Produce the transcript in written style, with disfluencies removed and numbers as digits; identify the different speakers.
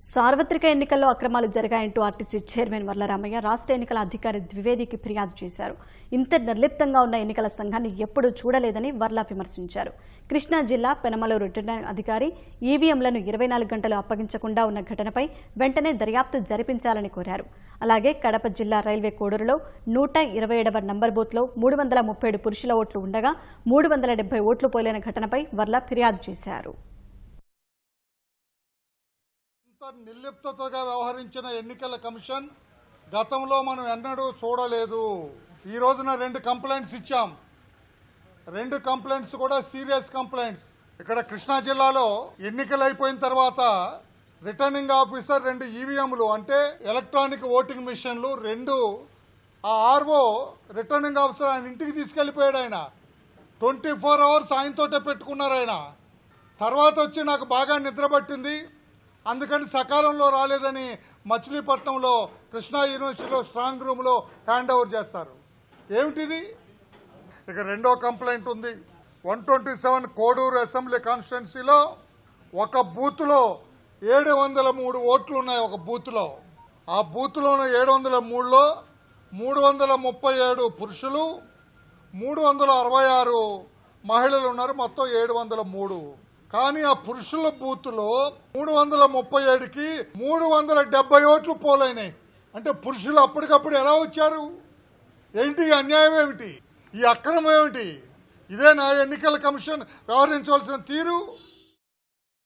Speaker 1: సార్వత్రిక ఎన్నికల్లో అక్రమాలు జరిగాయంటూ ఆర్టీసీ చైర్మన్ వర్లరామయ్య రాష్ట్ర ఎన్నికల అధికారి ద్వివేదికి ఫిర్యాదు చేశారు. ఇంత నిర్లిప్తంగా ఉన్న ఎన్నికల సంఘాన్ని ఎప్పుడూ చూడలేదని వర్ల విమర్శించారు. కృష్ణా జిల్లా పెనమలూరు రిటర్నింగ్ అధికారి ఈవీఎంలను 24 గంటలు అప్పగించకుండా ఉన్న ఘటనపై వెంటనే దర్యాప్తు జరిపించాలని కోరారు. అలాగే కడప జిల్లా రైల్వే కోడూరులో 127వ నంబర్ బూత్లో 337 పురుషుల ఓట్లు ఉండగా 370 ఓట్లు పోలైన ఘటనపై వర్ల ఫిర్యాదు చేశారు.
Speaker 2: నిర్లిప్తతగా వ్యవహరించిన ఎన్నికల కమిషన్ గతంలో మనం ఎన్నడూ చూడలేదు. ఈ రోజున 2 కంప్లైంట్స్ ఇచ్చాం. 2 కంప్లైంట్స్ కూడా సీరియస్ కంప్లైంట్స్. ఇక్కడ కృష్ణా జిల్లాలో ఎన్నికలు అయిపోయిన తర్వాత రిటర్నింగ్ ఆఫీసర్ 2 ఈవీఎంలు అంటే ఎలక్ట్రానిక్ ఓటింగ్ మిషన్లు 2 ఆ ఆర్ఓ రిటర్నింగ్ ఆఫీసర్ ఆయన ఇంటికి తీసుకెళ్లిపోయాడు. ఆయన 24 అవర్స్ ఆయనతోటే పెట్టుకున్నారు. ఆయన తర్వాత వచ్చి నాకు బాగా నిద్ర పట్టింది, అందుకని సకాలంలో రాలేదని మచిలీపట్నంలో కృష్ణా యూనివర్సిటీలో స్ట్రాంగ్ రూమ్లో హ్యాండ్ ఓవర్ చేస్తారు. ఏమిటిది? ఇక 2వ కంప్లైంట్ ఉంది. 127 కోడూరు అసెంబ్లీ కాన్స్టిట్యున్సీలో ఒక బూత్లో 703 ఓట్లు ఉన్నాయి. ఒక బూత్లో ఆ బూత్లోని 703లో 337 పురుషులు 366 మహిళలు ఉన్నారు. మొత్తం 703. కానీ ఆ పురుషుల బూత్లో 337కి 370 ఓట్లు పోలైనాయి. అంటే పురుషులు అప్పటికప్పుడు ఎలా వచ్చారు? ఏంటి అన్యాయం? ఏమిటి ఈ అక్రమం? ఏమిటి? ఇదేనా ఎన్నికల కమిషన్ వ్యవహరించవలసిన తీరు?